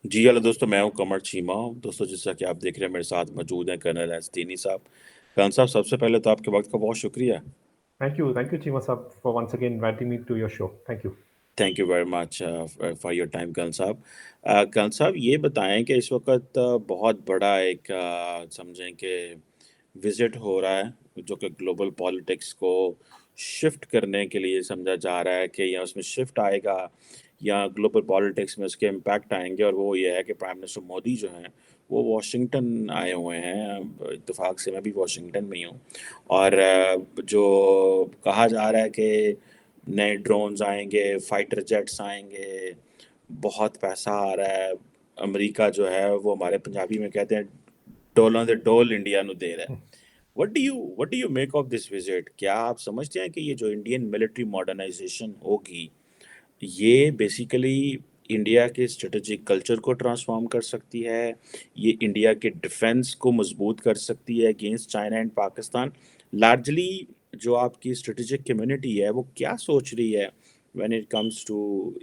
जी, hello दोस्तों, मैं हूँ कमर चीमा। दोस्तों, जैसा कि आप देख रहे हैं मेरे साथ मौजूद हैं कर्नल एसदीनी साहब। कर्नल साहब, सबसे पहले तो आपके वक़्त का बहुत शुक्रिया। Thank you, Chima sir, for once again inviting me to your show. Thank you. Thank you very much for your time colonel साहब। कर्नल साहब, ये बताएँ कि इस वक़्त बहुत बड़ा एक समझें कि विज़िट हो रहा है, जो कि ग्लोबल पॉलिटिक्स को शिफ्ट करने के लिए समझा जा रहा है कि या उसमें शिफ्ट आएगा या ग्लोबल पॉलिटिक्स में उसके इम्पैक्ट आएँगे, और वो ये है कि प्राइम मिनिस्टर मोदी जो हैं, वो वॉशिंगटन आए हुए हैं। इत्तेफ़ाक से मैं भी वॉशिंगटन में ही हूँ। और जो कहा जा रहा है कि नए ड्रोन्स आएँगे, फाइटर जेट्स आएँगे, बहुत पैसा आ रहा है। अमेरिका जो है वो हमारे पंजाबी में कहते हैं डोलों दे डोल इंडिया नू दे रहा है। What do you make of this visit? क्या आप समझते हैं कि ये जो इंडियन मिलिट्री मॉडर्नाइजेशन होगी, ये बेसिकली इंडिया के स्ट्रेटेजिक कल्चर को ट्रांसफॉर्म कर सकती है, ये इंडिया के डिफेंस को मजबूत कर सकती है against China and Pakistan? Largely जो आपकी स्ट्रेटेजिक कम्युनिटी है वो क्या सोच रही है व्हेन इट कम्स टू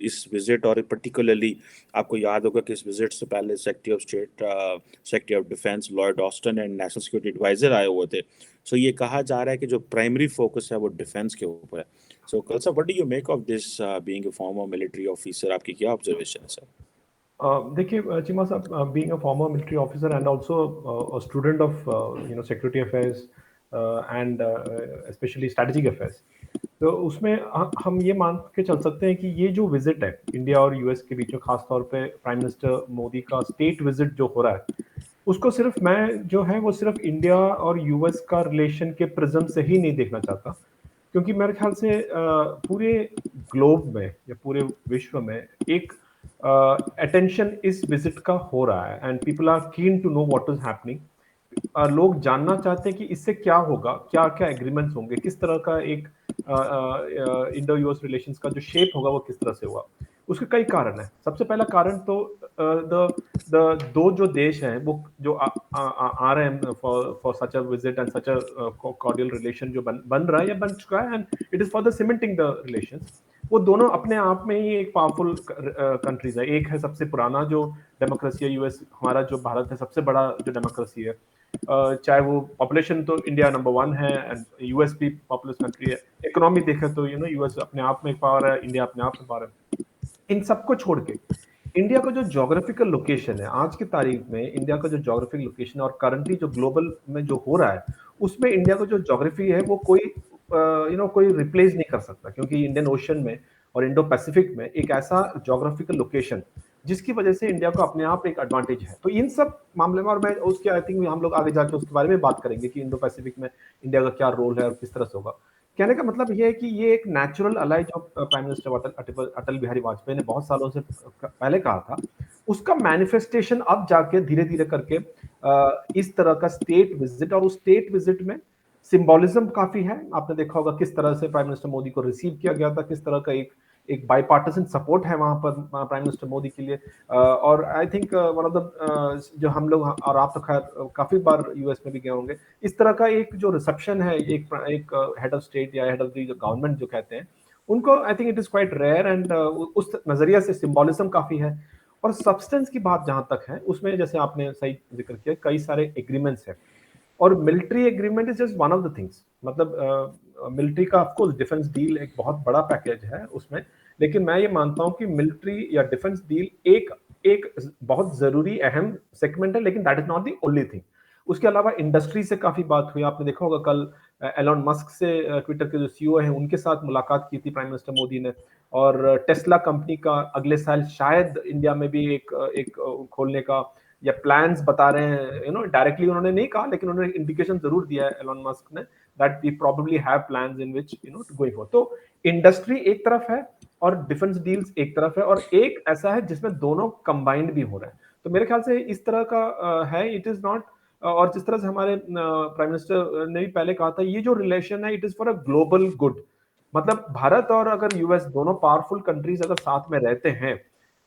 इस विजिट? और पर्टिकुलरली आपको याद होगा कि इस विजिट से पहले secretary of state, secretary of defence Lord Austin and national security adviser आए हुए थे। सो ये कहा जा रहा है कि जो प्राइमरी फोकस है वो डिफेंस के ऊपर है। सो कल्सर, what do you make of this being a former military officer? आपकी क्या ऑब्जर्वेशन है सर? देखिए, Chima sir, being a former military officer and also a student of security affairs and especially strategic affairs, तो उसमें हम ये मान के चल सकते हैं कि ये जो विजिट है इंडिया और यूएस के बीच में, खास तौर पे प्राइम मिनिस्टर मोदी का स्टेट विजिट जो हो रहा है, उसको सिर्फ मैं जो है वो सिर्फ इंडिया और यूएस का रिलेशन के प्रिज्म से ही नहीं देखना चाहता। क्योंकि मेरे ख्याल से पूरे ग्लोब में या पूरे विश्व में एक अटेंशन इस विजिट का हो रहा है and people are keen to know what is happening. लोग जानना चाहते हैं कि इससे क्या होगा, क्या क्या एग्रीमेंट्स होंगे, किस तरह का एक इंडो यूएस रिलेशंस का जो शेप होगा वो किस तरह से होगा। उसके कई कारण हैं। सबसे पहला कारण तो द द दो जो देश हैं वो जो आ रहे हैं for such a visit and such a cordial relation जो बन रहा है या बन चुका है, and it is for the cementing the relations. वो दोनों अपने आप में ही एक पावरफुल कंट्रीज है। एक है सबसे पुराना जो डेमोक्रेसी है यूएस, हमारा जो भारत है सबसे बड़ा जो डेमोक्रेसी है। चाहे वो पॉपुलेशन तो इंडिया नंबर वन है एंड यूएस भी पॉपुलस कंट्री है। इकोनॉमी देखें तो यूएस अपने आप में एक पावर है, इंडिया अपने आप में पावर है। इन सबको छोड़ के इंडिया का जो ज्योग्राफिकल लोकेशन है आज की तारीख में, इंडिया का जो ज्योग्राफिकल लोकेशन और करंटली जो ग्लोबल में जो हो रहा है, उसमें इंडिया का जो ज्योग्राफी है वो कोई कोई रिप्लेस नहीं कर सकता। क्योंकि इंडियन ओशन में और इंडो पैसिफिक में एक ऐसा ज्योग्राफिकल लोकेशन जिसकी वजह से इंडिया को अपने आप एक एडवांटेज है। तो इन सब मामले में, और मैं उसके आई थिंक हम लोग आगे जाके उसके बारे में बात करेंगे कि इंडो पैसिफिक में इंडिया का क्या रोल है और किस तरह से होगा। कहने का मतलब ये है कि ये एक नेचुरल अलाई जो प्राइम मिनिस्टर अटल बिहारी वाजपेयी ने बहुत सालों से पहले कहा था, उसका मैनिफेस्टेशन अब जाके धीरे धीरे करके इस तरह का स्टेट विजिट, और उस स्टेट विजिट में सिंबॉलिज्म काफी है। आपने देखा होगा किस तरह से प्राइम मिनिस्टर मोदी को रिसीव किया गया था, किस तरह का एक एक बाईपार्टिसन सपोर्ट है वहां पर प्राइम मिनिस्टर मोदी के लिए। और I think one of the जो हम लोग और आप तो खैर काफी बार यूएस में भी गए होंगे, इस तरह का एक जो रिसेप्शन है एक एक हेड ऑफ स्टेट या हेड ऑफ द गवर्नमेंट जो कहते हैं उनको, I think it is quite rare and उस नजरिया से सिंबॉलिज्म काफी है। और सब्सटेंस की बात जहां तक है, उसमें जैसे आपने सही जिक्र किया, कई सारे एग्रीमेंट्स हैं और military agreement is just one of the things. मतलब मिलिट्री का ऑफ कोर्स डिफेंस डील एक बहुत बड़ा पैकेज है उसमें, लेकिन मैं ये मानता हूं कि मिलिट्री या डिफेंस डील एक एक बहुत जरूरी अहम सेगमेंट है, लेकिन that is not the only thing. उसके अलावा इंडस्ट्री से काफी बात हुई। आपने देखा होगा कल एलोन मस्क से, ट्विटर के जो सीईओ हैं, उनके साथ मुलाकात की थी प्राइम मिनिस्टर मोदी ने। और टेस्ला कंपनी का अगले साल शायद इंडिया में भी एक खोलने का या प्लान्स बता रहे हैं। डायरेक्टली उन्होंने नहीं कहा, लेकिन उन्होंने इंडिकेशन जरूर दिया है एलोन मस्क ने, that we probably have plans in which to going for. तो इंडस्ट्री एक तरफ है और डिफेंस डील्स एक तरफ है, और एक ऐसा है जिसमें दोनों कंबाइंड भी हो रहे हैं। तो मेरे ख्याल से इस तरह का है, इट इज नॉट। और जिस तरह से हमारे प्राइम मिनिस्टर ने भी पहले कहा था, ये जो रिलेशन है it is for a global good. मतलब भारत और अगर यूएस दोनों पावरफुल कंट्रीज अगर साथ में रहते हैं,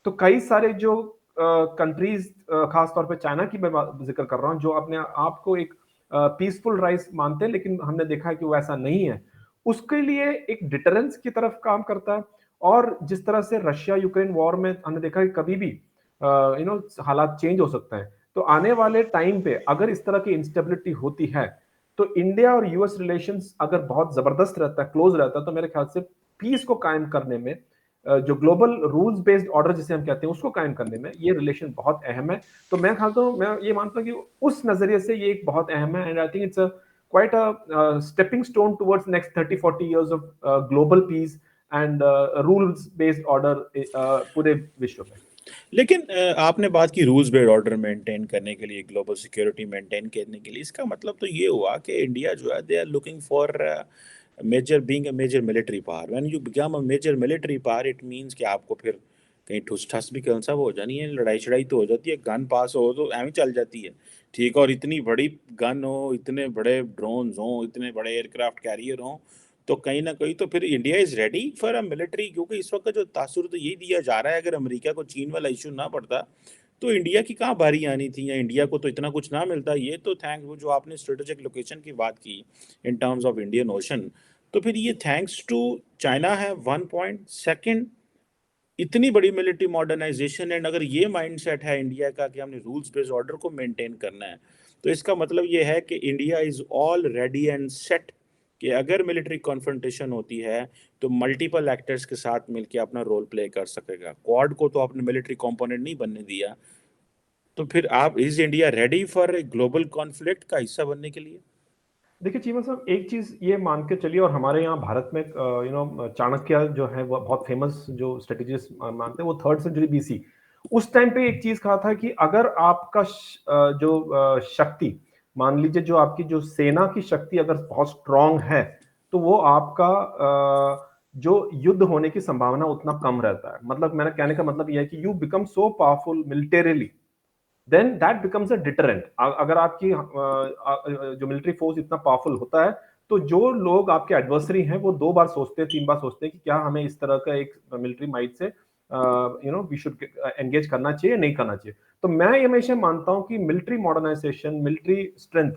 तो कई सारे जो कंट्रीज, खास तौर पे चाइना की मैं जिक्र कर रहा हूं, जो अपने आप को एक पीसफुल राइस मानते हैं, लेकिन हमने देखा है कि वो ऐसा नहीं है, उसके लिए एक डिटरेंस की तरफ काम करता है। और जिस तरह से रशिया यूक्रेन वॉर में हमने देखा है, कभी भी हालात चेंज हो सकते हैं। तो आने वाले टाइम पे अगर इस तरह की इंस्टेबिलिटी होती है, तो इंडिया और यूएस रिलेशंस अगर बहुत जबरदस्त रहता है, क्लोज रहता है, तो मेरे ख्याल से पीस को कायम करने में, जो ग्लोबल रूल्स बेस्ड ऑर्डर जिसे हम कहते हैं उसको कायम करने में ये रिलेशन बहुत अहम है। तो मैं खाता हूँ, मैं ये मानता हूँ कि उस नजरिए से ये एक बहुत अहम है, and I think it's a quite a stepping stone towards next 30-40 years of global peace and rules based order पूरे विश्व में। लेकिन आपने बात की रूल्स बेस्ड ऑर्डर मेंटेन करने के लिए, ग्लोबल सिक्योरिटी मेंटेन करने के लिए, इसका मतलब तो ये हुआ कि इंडिया जो है they are looking for major being a major military power. When you become a major military power it means कि आपको फिर कहीं ठुस ठस भी कौन सा हो जानी है, लड़ाई शड़ाई तो हो जाती है, गन पास हो तो एवं चल जाती है, ठीक है। और इतनी बड़ी गन हो, इतने बड़े ड्रोन्स हों, इतने बड़े एयरक्राफ्ट कैरियर हों, तो कहीं ना कहीं तो फिर India is ready for a military. क्योंकि इस वक्त जो तासुर तो यही दिया जा रहा है, अगर अमेरिका को चीन वाला इशू ना पड़ता तो इंडिया की कहाँ बारी आनी थी, या इंडिया को तो इतना कुछ ना मिलता। ये तो थैंक्स, वो जो आपने स्ट्रेटेजिक लोकेशन की बात की in terms of Indian ocean, तो फिर ये थैंक्स टू चाइना है। वन पॉइंट सेकेंड, इतनी बड़ी मिलिट्री मॉडर्नाइजेशन, एंड अगर ये माइंडसेट है इंडिया का कि हमने रूल्स बेस्ड ऑर्डर को मेंटेन करना है, तो इसका मतलब ये है कि India is all ready and set कि अगर मिलिट्री कॉन्फ्रंटेशन होती है तो मल्टीपल एक्टर्स के साथ मिलकर अपना रोल प्ले कर सकेगा। क्वाड को तो आपने मिलिट्री कंपोनेंट नहीं बनने दिया, तो फिर आप, is India ready for global conflict का हिस्सा बनने के लिए? देखिए चीमा साहब, एक चीज ये मान के चलिए, और हमारे यहाँ भारत में चाणक्य जो है वो बहुत फेमस जो स्ट्रेटेजिस्ट मानते हैं, वो 3rd सेंचुरी बीसी उस टाइम पे एक चीज कहा था कि अगर आपका शक्ति, मान लीजिए जो आपकी जो सेना की शक्ति अगर बहुत स्ट्रांग है, तो वो आपका जो युद्ध होने की संभावना उतना कम रहता है। मतलब मेरा कहने का मतलब यह है कि you become so powerful militarily, then that becomes a deterrent. अगर आपकी जो मिलिट्री फोर्स इतना पावरफुल होता है, तो जो लोग आपके एडवर्सरी हैं वो 2 बार सोचते हैं, 3 बार सोचते हैं कि क्या हमें इस तरह का एक मिलिट्री माइट से वी शुड एंगेज करना चाहिए, नहीं करना चाहिए। तो मैं ये हमेशा मानता हूं कि military modernisation, military strength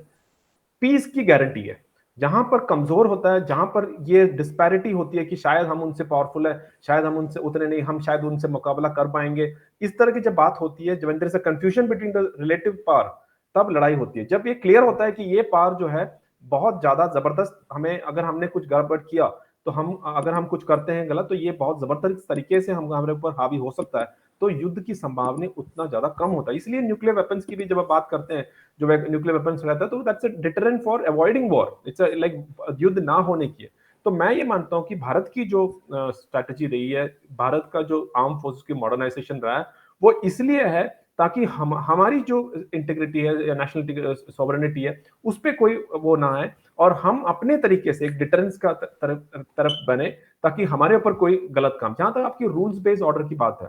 peace की गारंटी है। जहां पर कमजोर होता है, जहां पर ये डिस्पैरिटी होती है कि शायद हम उनसे पावरफुल है, शायद हम उनसे उतने नहीं, हम शायद उनसे मुकाबला कर पाएंगे, इस तरह की जब बात होती है, जब there is a confusion between the relative power, तब लड़ाई होती है। जब ये क्लियर होता है कि ये पावर जो है बहुत ज्यादा जबरदस्त, हमें अगर हमने कुछ गड़बड़ किया, तो हम अगर हम कुछ करते हैं गलत, तो ये बहुत जबरदस्त तरीके से हम हमारे ऊपर हावी हो सकता है, तो युद्ध की संभावना उतना ज्यादा कम होता है। इसलिए न्यूक्लियर वेपन्स की भी जब आप बात करते हैं, जो न्यूक्लियर वेपन्स रहता है, तो that's a deterrent for avoiding war, it's like युद्ध ना होने की है। तो मैं ये मानता हूं कि भारत की जो स्ट्रैटेजी रही है, भारत का जो आर्म फोर्सेस की मॉडर्नाइजेशन रहा है, वो इसलिए है ताकि हमारी जो इंटीग्रिटी है या नेशनल सॉवरेनिटी है, उस पर कोई वो ना आए, और हम अपने तरीके से एक डिटरेंस का तरफ बने, ताकि हमारे ऊपर कोई गलत काम, जहां तक आपकी रूल्स बेस्ड ऑर्डर की बात है,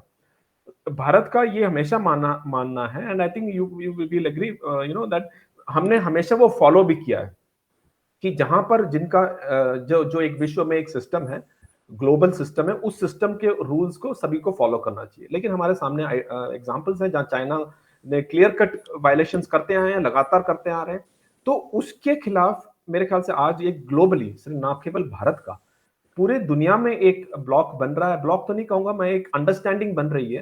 भारत का ये हमेशा मानना मानना है, and I think you you will agree that हमने हमेशा वो फॉलो भी किया है कि जहां पर जिनका जो जो एक विश्व में एक सिस्टम है, ग्लोबल सिस्टम है, उस सिस्टम के रूल्स को सभी को फॉलो करना चाहिए। लेकिन हमारे सामने एग्जांपल्स हैं जहां चाइना ने क्लियर कट वायलेशंस करते आए हैं, लगातार करते आ रहे हैं। तो उसके खिलाफ मेरे ख्याल से आज एक ग्लोबली, सिर्फ ना केवल भारत का, पूरे दुनिया में एक ब्लॉक बन रहा है, ब्लॉक तो नहीं कहूंगा मैं, एक अंडरस्टैंडिंग बन रही है,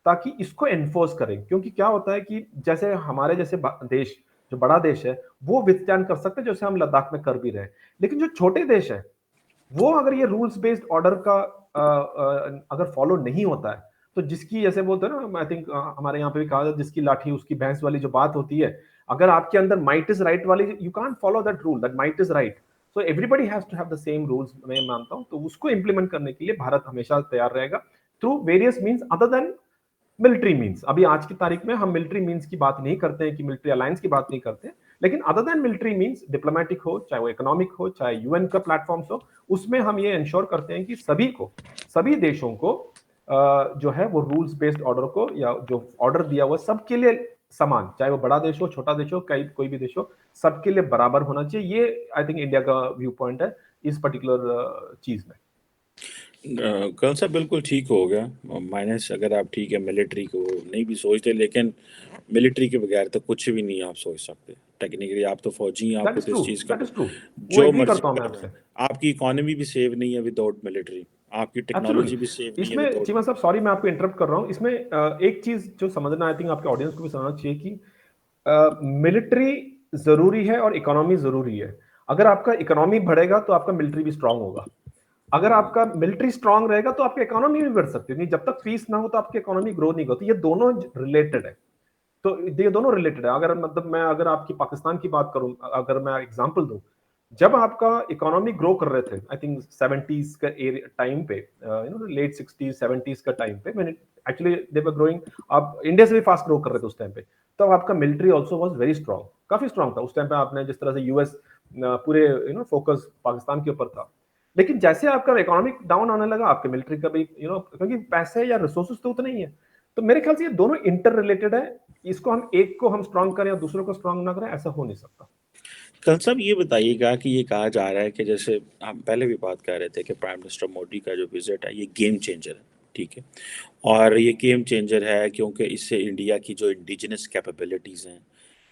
ताकि इसको एनफोर्स करें। क्योंकि क्या होता है कि जैसे हमारे जैसे देश, जो बड़ा देश है, वो विथस्टैंड कर सकते हैं, जैसे हम लद्दाख में कर भी रहे हैं। लेकिन जो छोटे देश है, वो अगर ये रूल्स बेस्ड ऑर्डर का अगर फॉलो नहीं होता है, तो जिसकी, जैसे बोलते हैं ना, आई थिंक हमारे यहाँ पे भी कहा जाता है, जिसकी लाठी उसकी भैंस वाली जो बात होती है, अगर आपके अंदर माइट इज राइट वाली, you can't follow that rule, that might is right. So everybody has to have the same rules, मैं मानता हूं। तो उसको इंप्लीमेंट करने के लिए भारत हमेशा तैयार रहेगा, through various means other than military means. अभी आज की तारीख में हम मिलिट्री मीन्स की बात नहीं करते हैं, कि मिलिट्री अलायंस की बात नहीं करते हैं, लेकिन other than military means, diplomatic हो, चाहे वो इकोनॉमिक हो, चाहे यूएन का प्लेटफॉर्म्स हो, उसमें हम ये इंश्योर करते हैं कि सभी को, सभी देशों को जो है वो रूल्स बेस्ड ऑर्डर को, या जो ऑर्डर दिया हुआ सबके लिए समान, चाहे वो बड़ा देश हो, छोटा देश हो, कोई भी देश हो, सबके लिए बराबर होना चाहिए। ये आई थिंक इंडिया का व्यू पॉइंट है इस पर्टिकुलर चीज में। कौन सा बिल्कुल ठीक हो गया। माइनस अगर आप ठीक है मिलिट्री को नहीं भी सोचते, लेकिन मिलिट्री के बगैर तो कुछ भी नहीं आप सोच सकते। टेक्निकली आप तो फौजी हैं, दैट आपको इज तो ट्रू, इस चीज़ का दैट इज ट्रू, वो जो एग्री मर्जी करता हूं मैं कर लें, आपसे। आपकी इकोनॉमी भी सेव नहीं है विदाउट मिलिट्री। आपकी टेक्नोलॉजी भी सेफ एब्सोल्युटली। नहीं है तो इसमें तोड़ चीमा साहब, सॉरी मैं आपको इंटरप्ट कर रहा हूँ, इसमें एक चीज जो समझना, आई थिंक आपके ऑडियंस को भी समझना चाहिए कि मिलिट्री जरूरी है और इकोनॉमी जरूरी है। अगर आपका इकोनॉमी बढ़ेगा तो आपका मिलिट्री भी स्ट्रांग होगा। अगर हम्म, आपका मिलिट्री स्ट्रांग रहेगा तो आपकी इकोनॉमी भी बढ़ सकती है। नहीं, जब तक पीस ना हो तो आपकी इकोनॉमी ग्रो नहीं होती। ये दोनों रिलेटेड है। तो ये दोनों रिलेटेड है। अगर मतलब मैं अगर आपकी पाकिस्तान की बात करूं, अगर मैं एग्जांपल दूं, जब आपका इकोनॉमी ग्रो कर रहे थे, आई थिंक 70s का टाइम पे, लेट 60s 70s का टाइम पे, मैंने एक्चुअली दे वर ग्रोइंग, आप इंडिया से भी फास्ट ग्रो कर रहे थे उस टाइम पे। तो आपका military also was very strong, काफी स्ट्रांग था उस टाइम पे। आपने जिस तरह से यूएस पूरे फोकस पाकिस्तान के ऊपर था। लेकिन जैसे आपका इकोनॉमिक डाउन आने लगा, आपके मिलिट्री का भी क्योंकि पैसे या रिसोर्सेज तो उतने ही है। तो मेरे ख्याल से ये दोनों इंटर रिलेटेड है। इसको हम एक को हम स्ट्रांग करें और दूसरों को स्ट्रांग ना करें, ऐसा हो नहीं सकता। कल साहब ये बताइएगा कि ये कहा जा रहा है कि जैसे हम पहले भी बात कर रहे थे कि प्राइम मिनिस्टर मोदी का जो विजिट है ये गेम चेंजर है, ठीक है। और ये गेम चेंजर है क्योंकि इससे इंडिया की जो इंडिजिनस कैपेबिलिटीज़ हैं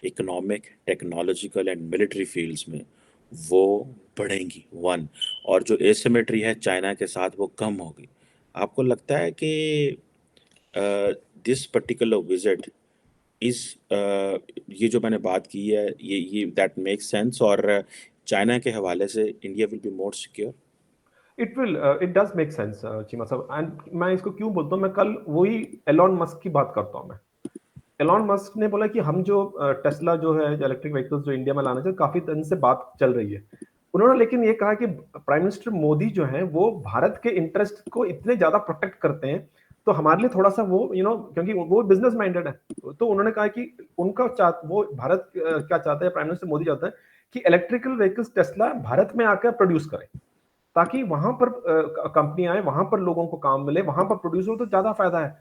economic, technological and military fields में, वो बढ़ेंगी, वन। और जो एसिमेट्री है चाइना के साथ वो कम होगी। आपको लगता है कि दिस पर्टिकुलर विजिट इस ये जो मैंने बात की है ये दैट मेक्स सेंस, और चाइना के हवाले से India will be more secure? It does make sense Cheema साहब। एंड मैं इसको क्यों बोलता हूँ, मैं कल वही एलॉन मस्क की बात करता हूँ मैं। एलॉन मस्क ने बोला कि हम जो टेस्ला जो है, इलेक्ट्रिक व्हीकल्स जो इंडिया में लाना चाहिए, काफी दिन से बात चल रही है। उन्होंने लेकिन ये कहा कि प्राइम मिनिस्टर मोदी जो है वो भारत के इंटरेस्ट को इतने ज्यादा प्रोटेक्ट करते हैं, तो हमारे लिए थोड़ा सा वो क्योंकि वो बिजनेस माइंडेड है। तो उन्होंने कहा कि वो भारत क्या चाहता है, प्राइम मिनिस्टर मोदी चाहता है कि इलेक्ट्रिकल व्हीकल्स टेस्ला भारत में आकर प्रोड्यूस करे, ताकि वहां पर कंपनी आए, वहां पर लोगों को काम मिले, वहां पर प्रोड्यूस हो, तो ज्यादा फायदा है।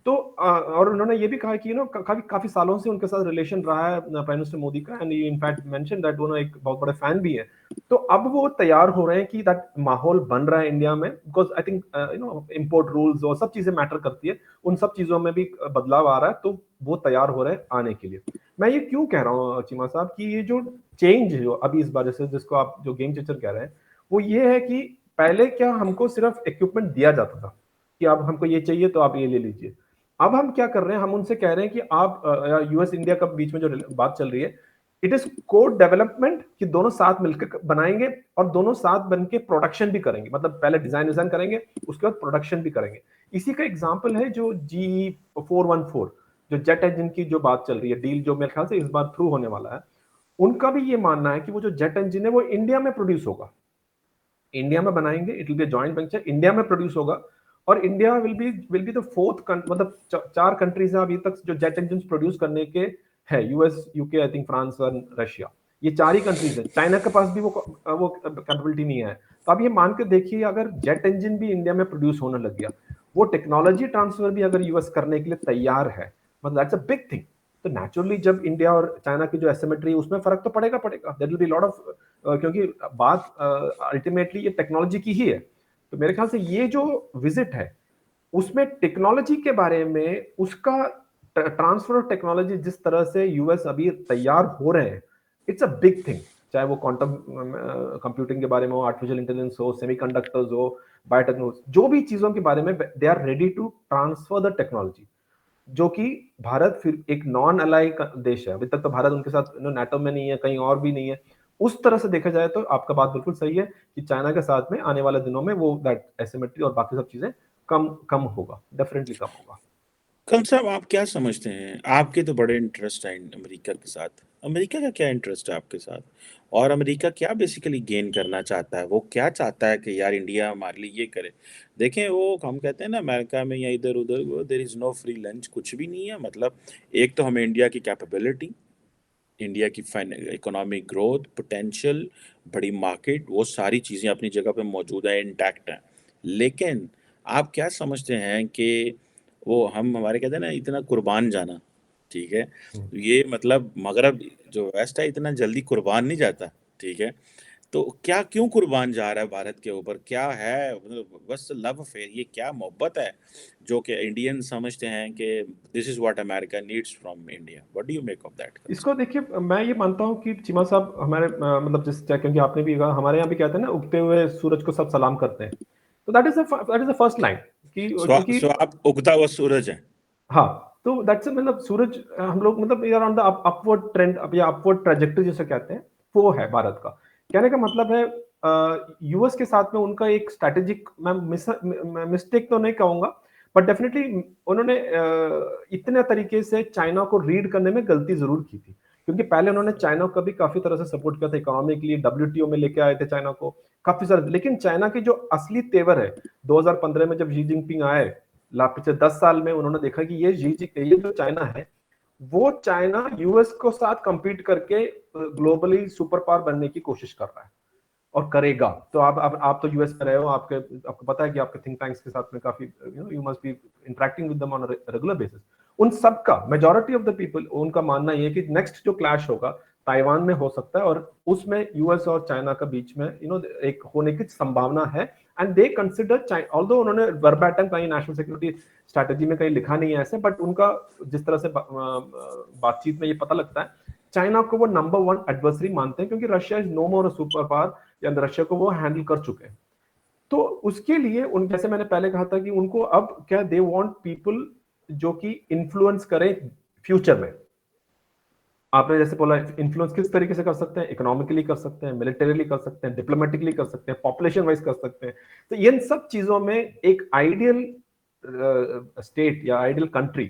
तो और उन्होंने ये भी कहा कि काफी काफी सालों से उनके साथ रिलेशन रहा है प्राइम मिनिस्टर मोदी का, एंड इनफैक्ट मेंशन दैट दोनों एक बहुत बड़े फैन भी है। तो अब वो तैयार हो रहे हैं कि दैट माहौल बन रहा है इंडिया में, because I think import rules और सब चीजें मैटर करती है। उन सब चीजों में भी बदलाव आ रहा है, तो वो तैयार हो रहे हैं आने के लिए। मैं ये क्यों कह रहा हूँ चीमा साहब कि ये जो चेंज जो अभी इस बारे से, जिसको आप जो गेम चेंजर कह रहे हैं, वो ये है कि पहले क्या हमको सिर्फ इक्विपमेंट दिया जाता था कि अब हमको ये चाहिए तो आप ये ले लीजिए। अब हम क्या कर रहे हैं, हम उनसे कह रहे हैं कि आप यूएस इंडिया का बीच में जो बात चल रही है, इट इज कोड डेवलपमेंट, कि दोनों साथ मिलकर बनाएंगे और दोनों साथ बन के प्रोडक्शन भी करेंगे। मतलब पहले डिजाइन करेंगे, उसके बाद प्रोडक्शन भी करेंगे। इसी का एग्जांपल है जो GE414, जो जेट इंजन की जो बात चल रही है, डील जो मेरे ख्याल से इस बार थ्रू होने वाला है। उनका भी ये मानना है कि वो जो जेट इंजन है वो इंडिया में प्रोड्यूस होगा, इंडिया में बनाएंगे, it will be joint venture, India में प्रोड्यूस होगा। और India will be the fourth, मतलब चार कंट्रीज हैं अभी तक जो जेट इंजन प्रोड्यूस करने के है, US, UK, I think France और रशिया। ये चार ही कंट्रीज हैं। चाइना के पास भी वो कैपेबिलिटी नहीं है। तो आप ये मान के देखिए, अगर जेट इंजन भी इंडिया में प्रोड्यूस होने लग गया, वो टेक्नोलॉजी ट्रांसफर भी अगर यूएस करने के लिए तैयार है, मतलब दैट्स अ बिग थिंग। तो नेचुरली जब इंडिया और चाइना की जो एसिमेट्री, उसमें फर्क तो पड़ेगा पड़ेगा, there will be lot of, क्योंकि बात अल्टीमेटली ये टेक्नोलॉजी की ही है। तो मेरे ख्याल से ये जो विजिट है, उसमें टेक्नोलॉजी के बारे में, उसका ट्रांसफर ऑफ टेक्नोलॉजी जिस तरह से यूएस अभी तैयार हो रहे हैं, इट्स अ बिग थिंग। चाहे वो क्वांटम कंप्यूटिंग के बारे में हो, आर्टिफिशियल इंटेलिजेंस हो, सेमीकंडक्टर्स हो, बायोटेक्नोलॉजी, जो भी चीजों के बारे में, they are ready to transfer the technology. जो कि भारत फिर एक नॉन अलाई देश है, अभी तक तो भारत उनके साथ नाटो में नहीं है, कहीं और भी नहीं है। उस तरह से देखा जाए तो आपका बात बिल्कुल सही है कि चाइना के साथ में आने वाले दिनों में वो दैट एसिमेट्री और बाकी सब चीजें कम कम होगा, डेफिनेटली कम होगा। कल साहब आप क्या समझते हैं, आपके तो बड़े इंटरेस्ट है अमेरिका के साथ, अमेरिका का क्या इंटरेस्ट है आपके साथ? और अमेरिका क्या बेसिकली गेन करना चाहता है? वो क्या चाहता है कि यार इंडिया हमारे लिए ये करे? देखें, वो हम कहते हैं ना अमेरिका में या इधर उधर, there is no free lunch, कुछ भी नहीं है। मतलब एक तो हमें इंडिया की कैपेबिलिटी, इंडिया की इकोनॉमिक ग्रोथ पोटेंशियल, बड़ी मार्केट, वो सारी चीज़ें अपनी जगह पे मौजूद है, इंटैक्ट हैं। लेकिन आप क्या समझते हैं कि वो हम हमारे कहते हैं ना इतना कुर्बान जाना, ठीक है, हम्म। ये मतलब मगरब जो वेस्ट है इतना जल्दी कुर्बान नहीं जाता, ठीक है। तो क्या क्यों कुर्बान जा रहा है भारत के ऊपर? क्या है मतलब बस लव अफेयर, ये क्या मोहब्बत है जो कि इंडियन समझते हैं कि this is what America needs from India? What do you make of that इसको कंसेप्ट? देखिए, मैं ये मानता हूँ कि चीमा साहब हमारे मतलब जिस, क्योंकि आपने भी कहा, हमारे यहाँ भी कहते हैं ना, उगते हुए सूरज को सब सलाम करते हैं। तो that is the first line कि क्योंकि सो आप उगता हुआ सूरज हैं। हाँ, तो दैट्स मतलब सूरज हम लोग मतलब we are on the upward trend या अपवर्ड ट्रैजेक्टरी जिसे कहते हैं, वो है भारत का। कहने का मतलब है यूएस के साथ में उनका एक स्ट्रैटेजिक, मैं मिस्टेक तो नहीं कहूंगा, बट डेफिनेटली उन्होंने इतने तरीके से चाइना को रीड करने में गलती जरूर की थी, क्योंकि पहले उन्होंने चाइना को भी काफी तरह से सपोर्ट किया था इकोनॉमिकली, डब्ल्यूटीओ में लेके आए थे चाइना को काफी सारे, लेकिन चाइना की जो असली तेवर है 2015 में जब शी जिनपिंग आए, पिछले 10 साल में उन्होंने देखा कि ये जो चाइना है, वो चाइना यूएस को साथ compete करके ग्लोबली सुपर पावर बनने की कोशिश कर रहा है और करेगा। तो आप तो यूएस में रहे हो, आपको पता है कि आपके थिंक टैंक्स के साथ में काफी you must be interacting with them on regular basis. उन सबका मेजॉरिटी ऑफ द पीपल उनका मानना ये है कि नेक्स्ट जो क्लैश होगा ताइवान में हो सकता है, और उसमें यूएस और चाइना का बीच में एक होने की संभावना है। एंड दे कंसिडर, ऑल्दो उन्होंने वर्बैटम कहीं नेशनल सिक्योरिटी स्ट्रैटेजी में कहीं लिखा नहीं है ऐसे, बट उनका जिस तरह से बातचीत में ये पता लगता है, चाइना को वो नंबर 1 एडवर्सरी मानते हैं, क्योंकि Russia is no more super power, या रशिया को वो हैंडल कर चुके हैं। तो उसके लिए उन, जैसे मैंने पहले कहा था कि उनको अब क्या, दे वांट पीपल जो कि इन्फ्लुएंस करें फ्यूचर में। आपने जैसे बोला इन्फ्लुएंस किस तरीके से कर सकते हैं, इकोनॉमिकली कर सकते हैं, मिलिटरीली कर सकते हैं, डिप्लोमेटिकली कर सकते हैं, पॉपुलेशन वाइज कर सकते हैं। तो इन सब चीजों में एक आइडियल स्टेट या आइडियल कंट्री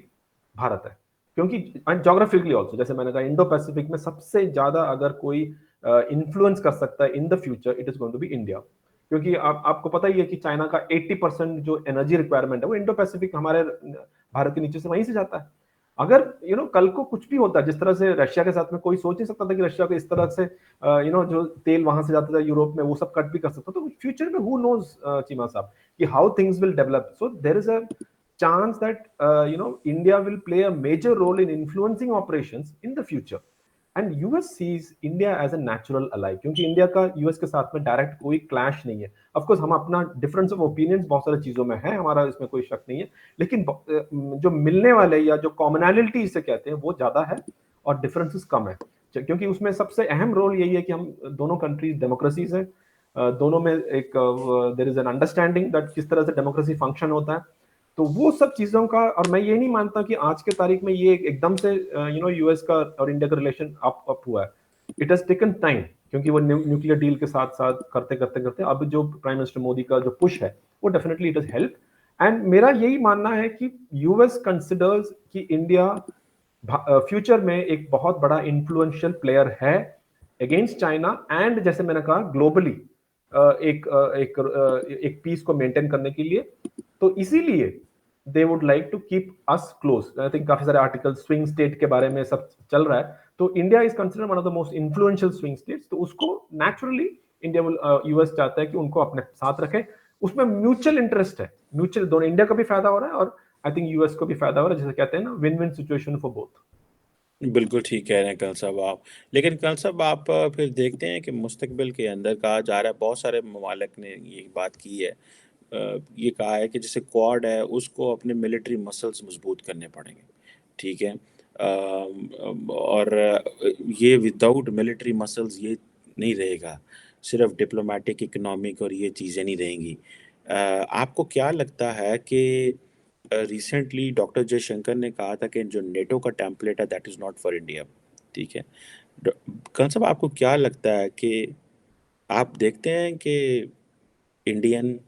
भारत है, क्योंकि जोग्राफिकली ऑल्सो, जैसे मैंने कहा, इंडो पैसिफिक में सबसे ज्यादा अगर कोई इन्फ्लुएंस कर सकता है in the future, it is going to be India. क्योंकि आपको पता ही है कि चाइना का 80% जो एनर्जी रिक्वायरमेंट है वो इंडो पैसिफिक हमारे भारत के नीचे से वहीं से जाता है। अगर कल को कुछ भी होता है, जिस तरह से रशिया के साथ में कोई सोच नहीं सकता था कि रशिया को इस तरह से जो तेल वहां से जाता था यूरोप में वो सब कट भी कर सकता, तो फ्यूचर में हु नोज चीमा साहब कि how things will develop. So there is a chance that India will play a major role in influencing operations in the future, and US sees India as a natural ally, क्योंकि India का US के साथ में direct कोई clash नहीं है। Of course हम अपना डिफरेंस ऑफ ओपिनियंस बहुत सारी चीजों में है हमारा, इसमें कोई शक नहीं है, लेकिन जो मिलने वाले या जो कॉमनैलिटी इसे कहते हैं वो ज्यादा है और डिफरेंसेस कम है, क्योंकि उसमें सबसे अहम रोल यही है कि हम दोनों कंट्रीज डेमोक्रेसीज हैं, दोनों में एक there is an understanding that किस तरह से डेमोक्रेसी फंक्शन होता है। तो वो सब चीजों का, और मैं ये नहीं मानता कि आज के तारीख में ये एकदम से यूएस का और इंडिया का रिलेशन अप हुआ है। इट हैज टेकन टाइम, क्योंकि वो न्यूक्लियर डील के साथ साथ करते करते करते अब जो प्राइम मिनिस्टर मोदी का जो पुश है वो definitely it has help. And मेरा यही मानना है कि यूएस कंसिडर्स कि इंडिया फ्यूचर में एक बहुत बड़ा इन्फ्लुएंशियल प्लेयर है अगेंस्ट चाइना, एंड जैसे मैंने कहा ग्लोबली एक पीस को मेंटेन करने के लिए। तो इसीलिए they would like to keep us close. I think काफी सारे आर्टिकल स्विंग स्टेट के बारे में सब चल रहा है, तो India is considered one of the most influential swing states, तो उसको नेचुरली इंडिया विल, यूएस चाहता है कि उनको अपने साथ रखे। उसमें म्यूचुअल इंटरेस्ट है, म्यूचुअल, दोनों इंडिया का भी फायदा हो रहा है और आई थिंक यूएस को भी फायदा हो रहा है, जैसे कहते हैं ना, win win situation for both. बिल्कुल ठीक कह रहे हैं कल साहब आप। लेकिन कल साहब आप फिर देखते हैं कि मुस्तकबिल के अंदर कहा जा रहा है, बहुत सारे ममालिक ने ये बात की है, ये कहा है कि जैसे क्वाड है उसको अपने मिलिट्री मसल्स मजबूत करने पड़ेंगे। ठीक है, और ये विदाउट मिलिट्री मसल्स ये नहीं रहेगा, सिर्फ डिप्लोमेटिक, इकोनॉमिक और ये चीज़ें नहीं रहेंगी। आपको क्या लगता है कि रिसेंटली डॉक्टर जयशंकर ने कहा था कि जो नेटो का टेम्पलेट है that is not for India. ठीक है, कल साहब आपको क्या लगता है कि आप देखते हैं कि इंडियन,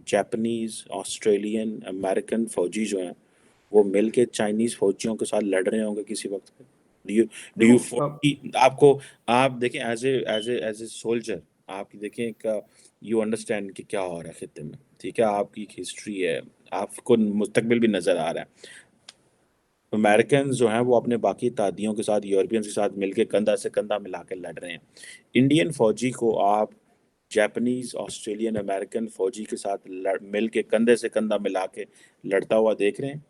जापानीज, ऑस्ट्रेलियन, अमेरिकन फौजी जो हैं वो मिल के चाइनीज फौजियों के साथ लड़ रहे होंगे किसी वक्त पे? डू यू देखो आपको, आप देखें एज ए सोल्जर, आप देखें एक, यू अंडरस्टैंड कि क्या हो रहा है खित्ते में। ठीक है, आपकी एक हिस्ट्री है, आपको मुस्तकबिल भी नजर आ रहा है। अमेरिकन जो हैं वो अपने बाकी तादियों के साथ, यूरोपियंस के साथ मिलके कंधा से कंधा मिला के लड़ रहे हैं। इंडियन फौजी को आप जापानीज, ऑस्ट्रेलियन, अमेरिकन फौजी के साथ मिल के कंधे से कंधा मिला के लड़ता हुआ देख रहे हैं?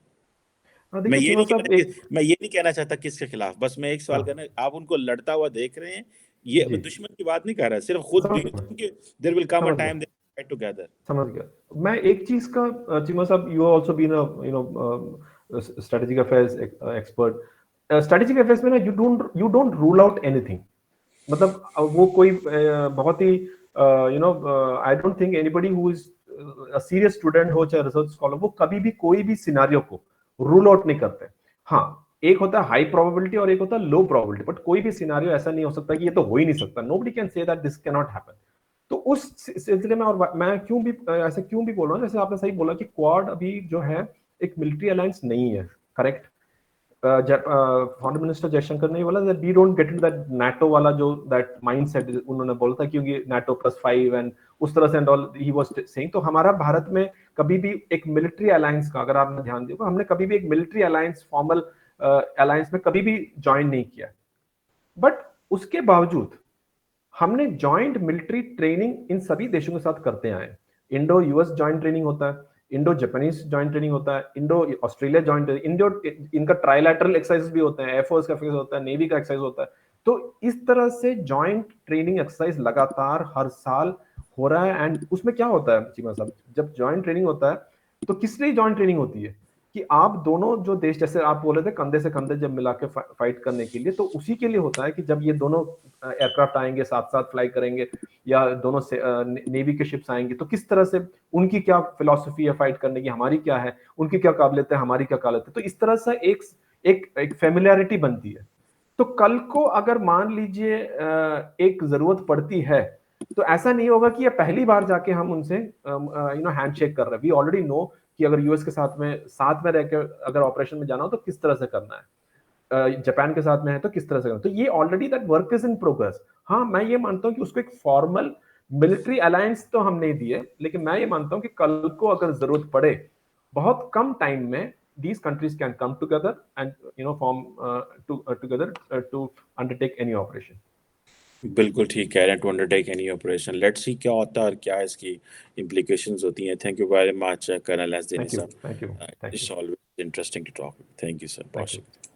देखिए चीमा साहब, एक मैं ये नहीं कहना चाहता किसके खिलाफ, बस मैं एक सवाल हाँ, करना, आप उनको लड़ता हुआ देख रहे हैं, ये जी, दुश्मन की बात नहीं कर रहा, सिर्फ खुद समझ डू यू गया, थिंक देयर विल कम अ समझ गया, टाइम दे फाइट टुगेदर? समझ गया। मैं एक चीज का, चीमा साहब, you also been a strategic affairs expert. Strategic affairs में ना you don't rule out anything. मतलब वो कोई बहुत ही I don't think anybody who is serious student हो चाहे रिसर्च स्कॉलर, वो कभी भी कोई भी सिनारियो को रूल आउट नहीं करते। हाँ, एक होता है हाई प्रोबेबिलिटी और एक होता है लो प्रोबेबिलिटी, बट कोई भी सिनारियो ऐसा नहीं हो सकता कि ये तो हो ही नहीं सकता, nobody can say that this can not happen. तो उस सिलसिले में, और मैं क्यों भी ऐसे क्यों भी बोल रहा हूँ, जैसे आपने सही बोला कि क्वाड अभी जो है एक मिलिट्री अलायंस नहीं है, करेक्ट। फॉरेन मिनिस्टर जयशंकर ने बोला that we don't get into that NATO वाला जो दैट माइंडसेट उन्होंने बोला था, क्योंकि नाटो +5 एंड उस तरह से and all he was saying. तो हमारा भारत में कभी भी एक मिलिट्री अलायंस का, अगर आपने ध्यान दिया, हमने कभी भी एक मिलिट्री अलायंस, फॉर्मल अलायंस में कभी भी ज्वाइन नहीं किया। बट उसके बावजूद हमने जॉइंट मिलिट्री ट्रेनिंग इन सभी देशों के साथ करते आए। इंडो यूएस जॉइंट ट्रेनिंग होता है, इंडो जापानीज जॉइंट ट्रेनिंग होता है, इंडो ऑस्ट्रेलिया जॉइंट, इंडो इनका ट्राइलैटरल एक्सरसाइज भी होते हैं, एयरफोर्स का एक्सरसाइज होता है, नेवी का एक्सरसाइज होता है। तो इस तरह से जॉइंट ट्रेनिंग एक्सरसाइज लगातार हर साल हो रहा है। एंड उसमें क्या होता है चीमा साहब, जब जॉइंट ट्रेनिंग होता है तो किस लिए जॉइंट ट्रेनिंग होती है कि आप दोनों जो देश, जैसे आप बोले थे कंधे से कंधे जब मिला के फाइट करने के लिए, तो उसी के लिए होता है कि जब ये दोनों एयरक्राफ्ट आएंगे, साथ साथ फ्लाई करेंगे, या दोनों से नेवी के शिप्स आएंगे, तो किस तरह से उनकी क्या फिलॉसफी है फाइट करने की, हमारी क्या है, उनकी क्या काबिलियत है, हमारी क्या काबिलियत है। तो इस तरह से एक फेमिलियरिटी बनती है। तो कल को अगर मान लीजिए एक जरूरत पड़ती है, तो ऐसा नहीं होगा कि ये पहली बार जाके हम उनसे हैंडशेक कर रहे हैं। वी ऑलरेडी नो कि अगर यूएस के साथ में रहकर अगर ऑपरेशन में जाना हो तो किस तरह से करना है, जापान के साथ में है तो किस तरह से करना है। तो ये already that work is in progress. हाँ, मैं ये मानता हूँ कि उसको एक फॉर्मल मिलिट्री अलायंस तो हम नहीं दिए, लेकिन मैं ये मानता हूँ कि कल को अगर जरूरत पड़े, बहुत कम टाइम में these countries can come together and form together to undertake any operation. बिल्कुल ठीक कह रहे हैं, to undertake any operation. Let's see क्या होता है और क्या इसकी इम्प्लीकेशंस होती हैं। Thank you very much colonel S दिनी Thank you, sir. thank you, thank it's you, always interesting to talk. Thank you sir, बहुत thank you. शुक्रिया।